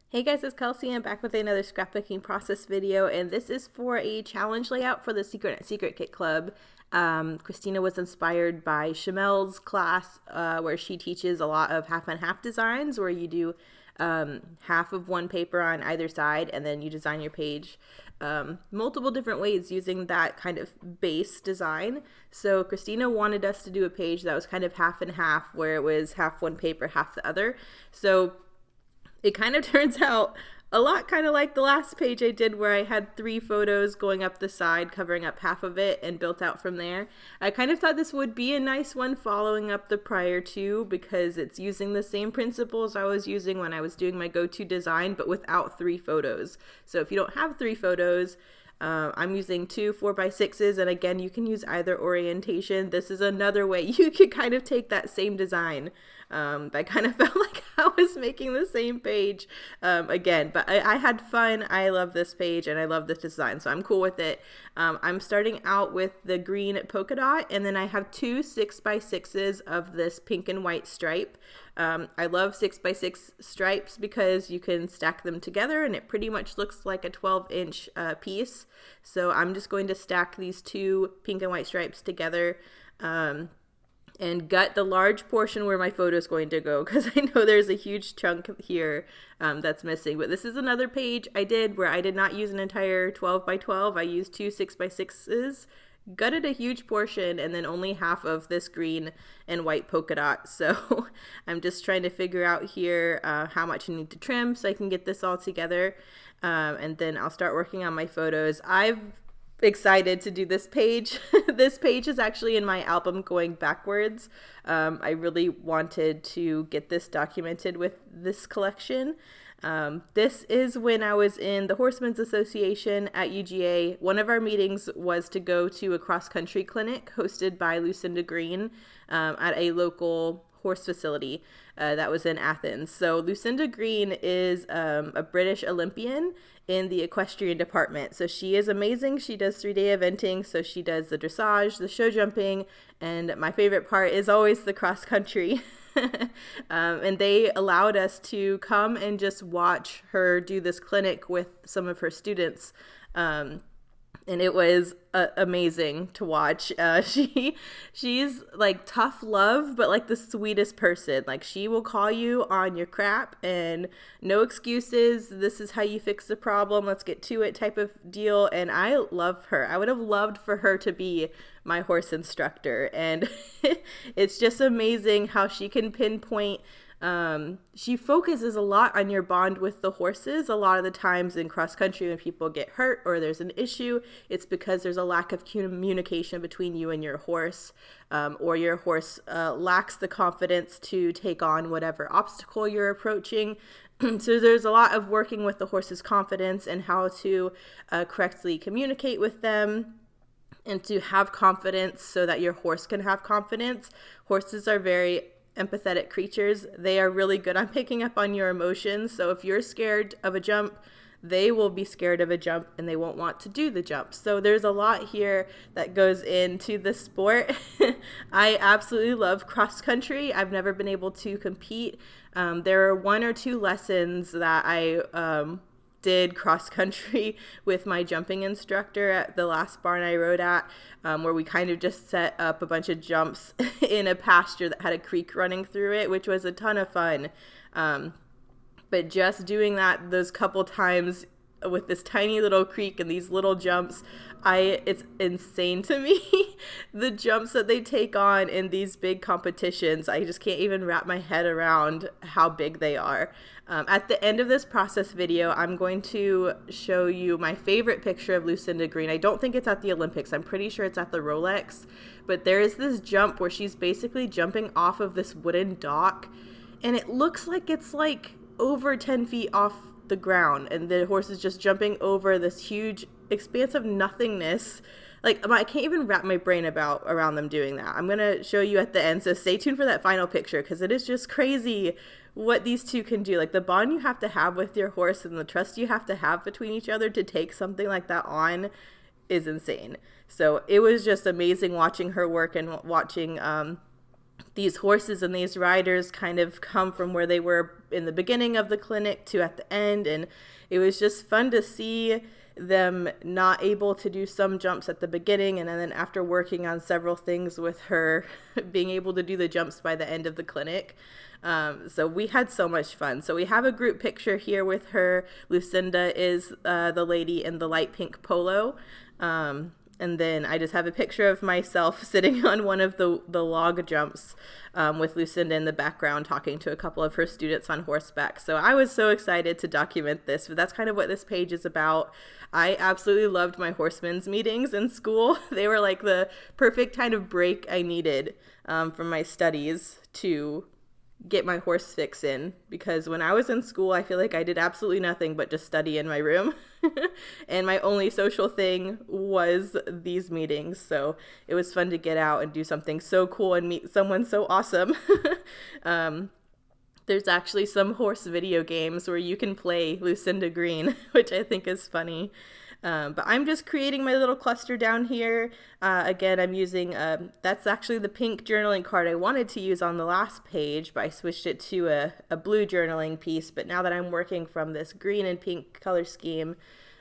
Hey guys, it's Kelsey. I'm back with another scrapbooking process video, and this is for a challenge layout for the Secret Kit Club. Christina was inspired by Chamel's class, where she teaches a lot of half and half designs, where you do half of one paper on either side, and then you design your page multiple different ways using that kind of base design. So Christina wanted us to do a page that was kind of half and half, where it was half one paper, half the other. So it kind of turns out a lot kind of like the last page I did, where I had 3 photos going up the side covering up half of it and built out from there. I kind of thought this would be a nice one following up the prior 2, because it's using the same principles I was using when I was doing my go-to design, but without 3 photos. So if you don't have 3 photos, I'm using 2 4x6s, and again, you can use either orientation. This is another way you could kind of take that same design. I kind of felt like I was making the same page again, but I had fun. I love this page and I love this design, so I'm cool with it. I'm starting out with the green polka dot, and then I have 2 6x6s of this pink and white stripe. I love 6x6 stripes because you can stack them together and it pretty much looks like a 12-inch piece. So I'm just going to stack these 2 pink and white stripes together and gut the large portion where my photo is going to go, because I know there's a huge chunk here that's missing. But this is another page I did where I did not use an entire 12x12. I used 2 6x6s, gutted a huge portion, and then only half of this green and white polka dot. So I'm just trying to figure out here how much I need to trim so I can get this all together, and then I'll start working on my photos. I've excited to do this page. This page is actually in my album going backwards. I really wanted to get this documented with this collection. This is when I was in the Horsemen's Association at UGA. One of our meetings was to go to a cross-country clinic hosted by Lucinda Green at a local horse facility that was in Athens. So Lucinda Green is a British Olympian in the equestrian department. So she is amazing. She does 3-day eventing. So she does the dressage, the show jumping, and my favorite part is always the cross country. And they allowed us to come and just watch her do this clinic with some of her students. And it was amazing to watch. She's like tough love, but like the sweetest person. Like, she will call you on your crap and no excuses. This is how you fix the problem. Let's get to it type of deal. And I love her. I would have loved for her to be my horse instructor. And it's just amazing how she can pinpoint. She focuses a lot on your bond with the horses. A lot of the times in cross country, when people get hurt or there's an issue, it's because there's a lack of communication between you and your horse, or your horse lacks the confidence to take on whatever obstacle you're approaching. So there's a lot of working with the horse's confidence and how to correctly communicate with them and to have confidence so that your horse can have confidence. Horses are very empathetic creatures. They are really good on picking up on your emotions. So if you're scared of a jump, they will be scared of a jump and they won't want to do the jump. So there's a lot here that goes into the sport. I absolutely love cross country. I've never been able to compete. There are 1 or 2 lessons that I did cross country with my jumping instructor at the last barn I rode at, where we kind of just set up a bunch of jumps in a pasture that had a creek running through it, which was a ton of fun. But just doing that those couple times with this tiny little creek and these little jumps, it's insane to me. The jumps that they take on in these big competitions, I just can't even wrap my head around how big they are. At the end of this process video, I'm going to show you my favorite picture of Lucinda Green. I don't think it's at the Olympics. I'm pretty sure it's at the Rolex. But there is this jump where she's basically jumping off of this wooden dock, and it looks like it's like over 10 feet off the ground, and the horse is just jumping over this huge expanse of nothingness. Like, I can't even wrap my brain around them doing that. I'm gonna show you at the end, so stay tuned for that final picture, because it is just crazy what these two can do. Like, the bond you have to have with your horse and the trust you have to have between each other to take something like that on is insane. So it was just amazing watching her work and watching these horses and these riders kind of come from where they were in the beginning of the clinic to at the end. And it was just fun to see them not able to do some jumps at the beginning, and then after working on several things with her, being able to do the jumps by the end of the clinic. So we had so much fun. So we have a group picture here with her. Lucinda is the lady in the light pink polo. And then I just have a picture of myself sitting on one of the log jumps with Lucinda in the background talking to a couple of her students on horseback. So I was so excited to document this, but that's kind of what this page is about. I absolutely loved my horsemen's meetings in school. They were like the perfect kind of break I needed from my studies to get my horse fix in, because when I was in school, I feel like I did absolutely nothing but just study in my room. And my only social thing was these meetings. So it was fun to get out and do something so cool and meet someone so awesome. There's actually some horse video games where you can play Lucinda Green, which I think is funny. But I'm just creating my little cluster down here. Again, I'm using, that's actually the pink journaling card I wanted to use on the last page, but I switched it to a blue journaling piece. But now that I'm working from this green and pink color scheme,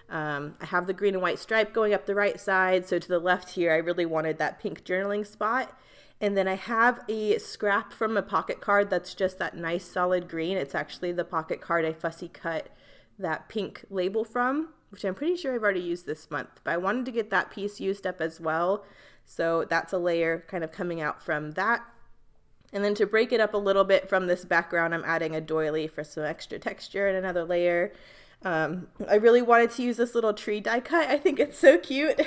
I have the green and white stripe going up the right side. So to the left here, I really wanted that pink journaling spot. And then I have a scrap from a pocket card that's just that nice solid green. It's actually the pocket card I fussy cut that pink label from, which I'm pretty sure I've already used this month, but I wanted to get that piece used up as well. So that's a layer kind of coming out from that. And then to break it up a little bit from this background, I'm adding a doily for some extra texture and another layer. I really wanted to use this little tree die cut. I think it's so cute.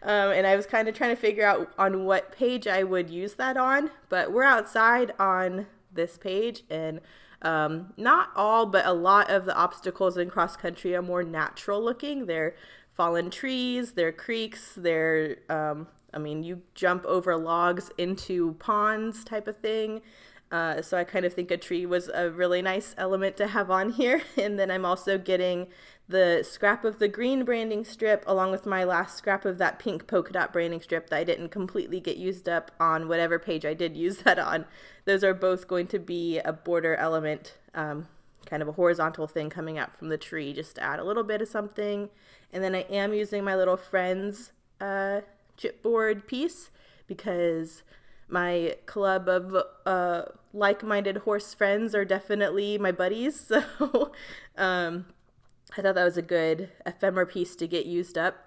And I was kind of trying to figure out on what page I would use that on, but we're outside on this page, and not all, but a lot of the obstacles in cross country are more natural looking. They're fallen trees, they're creeks, they're, you jump over logs into ponds type of thing. So I kind of think a tree was a really nice element to have on here. And then I'm also getting the scrap of the green branding strip along with my last scrap of that pink polka dot branding strip that I didn't completely get used up on whatever page I did use that on. Those are both going to be a border element, kind of a horizontal thing coming out from the tree just to add a little bit of something. And then I am using my little Friends chipboard piece because my club of like-minded horse friends are definitely my buddies. So I thought that was a good ephemera piece to get used up.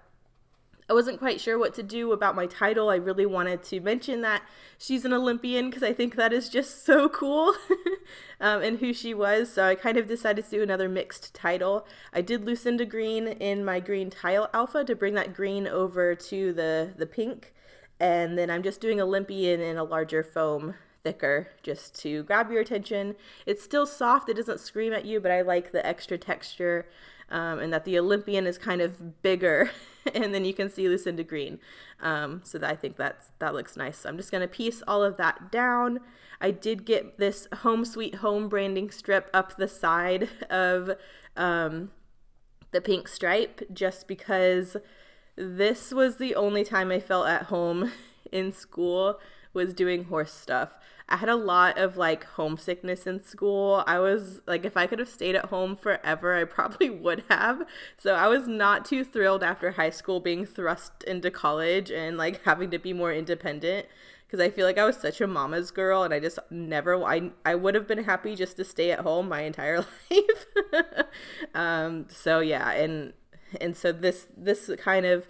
I wasn't quite sure what to do about my title. I really wanted to mention that she's an Olympian because I think that is just so cool and who she was. So I kind of decided to do another mixed title. I did Lucinda Green in my green tile alpha to bring that green over to the pink. And then I'm just doing Olympian in a larger foam, thicker, just to grab your attention. It's still soft. It doesn't scream at you, but I like the extra texture. And that the Olympian is kind of bigger, and then you can see Lucinda Green. So I think that looks nice. So I'm just going to piece all of that down. I did get this Home Sweet Home branding strip up the side of the pink stripe just because this was the only time I felt at home in school was doing horse stuff. I had a lot of like homesickness in school. I was like, if I could have stayed at home forever, I probably would have. So I was not too thrilled after high school being thrust into college and like having to be more independent because I feel like I was such a mama's girl and I just never, I would have been happy just to stay at home my entire life. So yeah, and so this kind of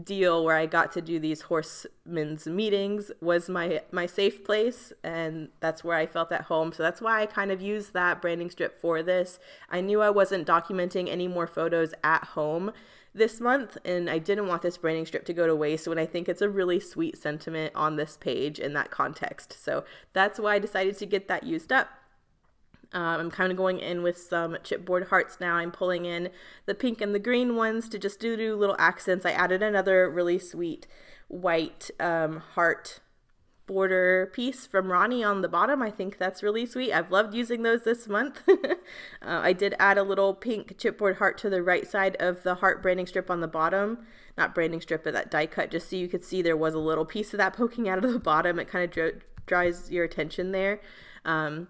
deal where I got to do these horsemen's meetings was my safe place, and that's where I felt at home. So that's why I kind of used that branding strip for this. I knew I wasn't documenting any more photos at home this month, and I didn't want this branding strip to go to waste when I think it's a really sweet sentiment on this page in that context. So that's why I decided to get that used up. I'm kind of going in with some Chipboard Hearts now. I'm pulling in the pink and the green ones to just do little accents. I added another really sweet white heart border piece from Ronnie on the bottom. I think that's really sweet. I've loved using those this month. I did add a little pink chipboard heart to the right side of the heart branding strip on the bottom. Not branding strip, but that die cut, just so you could see there was a little piece of that poking out of the bottom. It kind of draws your attention there. But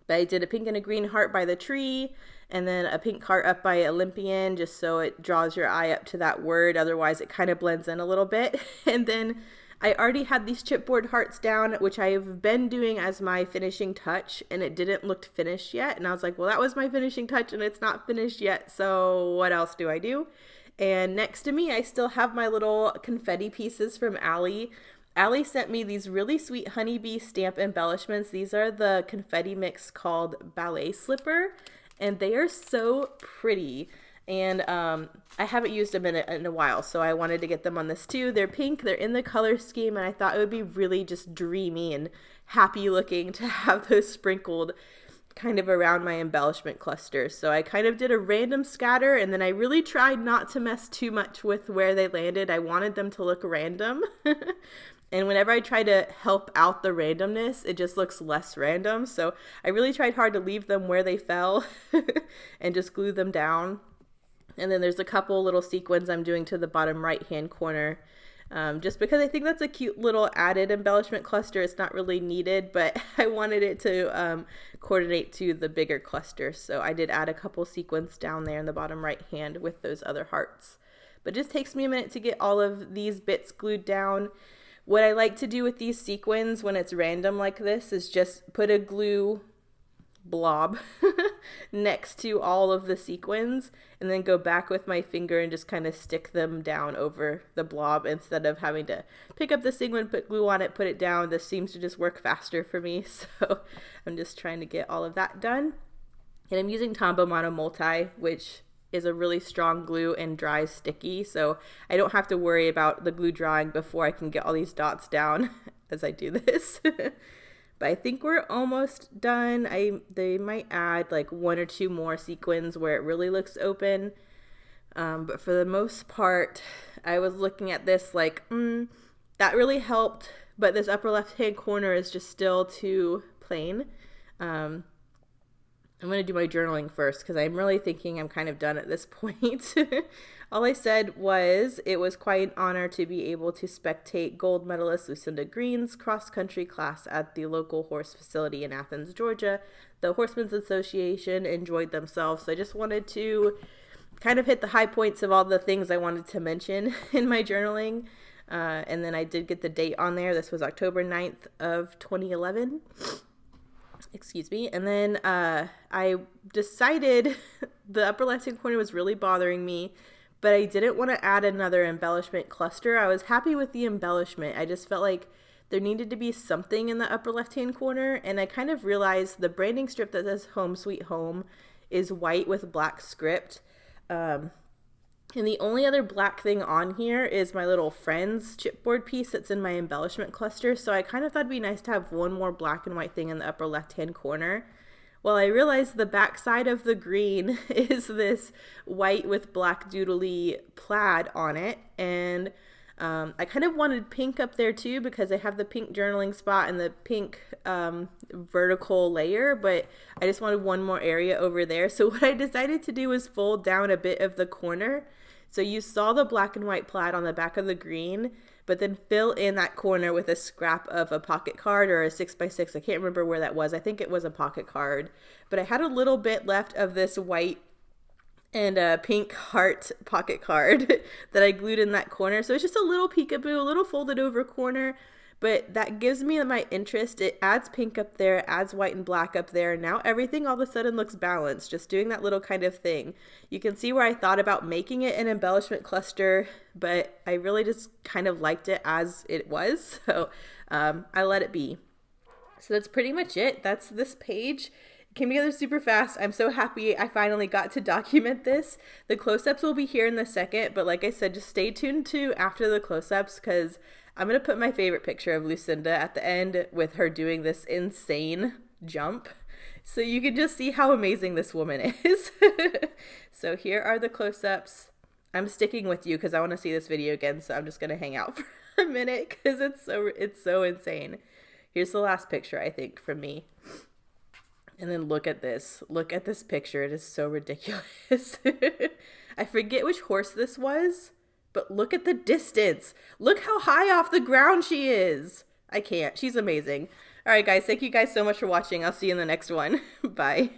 I did a pink and a green heart by the tree, and then a pink heart up by Olympian, just so it draws your eye up to that word. Otherwise, it kind of blends in a little bit. And then I already had these chipboard hearts down, which I've been doing as my finishing touch, and it didn't look finished yet. And I was like, well, that was my finishing touch, and it's not finished yet, so what else do I do? And next to me, I still have my little confetti pieces from Allie. Allie sent me these really sweet honeybee stamp embellishments. These are the confetti mix called Ballet Slipper, and they are so pretty. And I haven't used them in a while, so I wanted to get them on this too. They're pink, they're in the color scheme, and I thought it would be really just dreamy and happy looking to have those sprinkled kind of around my embellishment cluster. So I kind of did a random scatter, and then I really tried not to mess too much with where they landed. I wanted them to look random. And whenever I try to help out the randomness, it just looks less random. So I really tried hard to leave them where they fell and just glue them down. And then there's a couple little sequins I'm doing to the bottom right-hand corner, just because I think that's a cute little added embellishment cluster. It's not really needed, but I wanted it to coordinate to the bigger cluster. So I did add a couple sequins down there in the bottom right-hand with those other hearts. But it just takes me a minute to get all of these bits glued down. What I like to do with these sequins when it's random like this is just put a glue blob next to all of the sequins and then go back with my finger and just kind of stick them down over the blob instead of having to pick up the sequin, put glue on it, put it down. This seems to just work faster for me, so I'm just trying to get all of that done. And I'm using Tombow Mono Multi, which is a really strong glue and dries sticky, so I don't have to worry about the glue drying before I can get all these dots down as I do this. But I think we're almost done. They might add like one or two more sequins where it really looks open, but for the most part I was looking at this like that really helped, but this upper left hand corner is just still too plain. I'm going to do my journaling first because I'm really thinking I'm kind of done at this point. All I said was it was quite an honor to be able to spectate gold medalist Lucinda Green's cross-country class at the local horse facility in Athens, Georgia. The Horsemen's Association enjoyed themselves, so I just wanted to kind of hit the high points of all the things I wanted to mention in my journaling. And then I did get the date on there. This was October 9th of 2011. Excuse me. And then I decided the upper left-hand corner was really bothering me, but I didn't want to add another embellishment cluster. I was happy with the embellishment. I just felt like there needed to be something in the upper left-hand corner, and I kind of realized the branding strip that says Home Sweet Home is white with black script. And the only other black thing on here is my little Friends chipboard piece that's in my embellishment cluster. So I kind of thought it'd be nice to have one more black and white thing in the upper left-hand corner. Well, I realized the back side of the green is this white with black doodly plaid on it. And I kind of wanted pink up there too because I have the pink journaling spot and the pink vertical layer, but I just wanted one more area over there. So what I decided to do was fold down a bit of the corner. So you saw the black and white plaid on the back of the green, but then fill in that corner with a scrap of a pocket card or a 6x6. I can't remember where that was. I think it was a pocket card, but I had a little bit left of this white and a pink heart pocket card that I glued in that corner. So it's just a little peekaboo, a little folded over corner, but that gives me my interest. It adds pink up there, adds white and black up there. Now everything all of a sudden looks balanced, just doing that little kind of thing. You can see where I thought about making it an embellishment cluster, but I really just kind of liked it as it was. So I let it be. So that's pretty much it. That's this page. It came together super fast. I'm so happy I finally got to document this. The close-ups will be here in a second, but like I said, just stay tuned to after the close-ups because I'm going to put my favorite picture of Lucinda at the end with her doing this insane jump. So you can just see how amazing this woman is. So here are the close-ups. I'm sticking with you because I want to see this video again, so I'm just going to hang out for a minute because it's so insane. Here's the last picture, I think, from me. And then look at this. Look at this picture. It is so ridiculous. I forget which horse this was, but look at the distance. Look how high off the ground she is. I can't. She's amazing. All right, guys. Thank you guys so much for watching. I'll see you in the next one. Bye.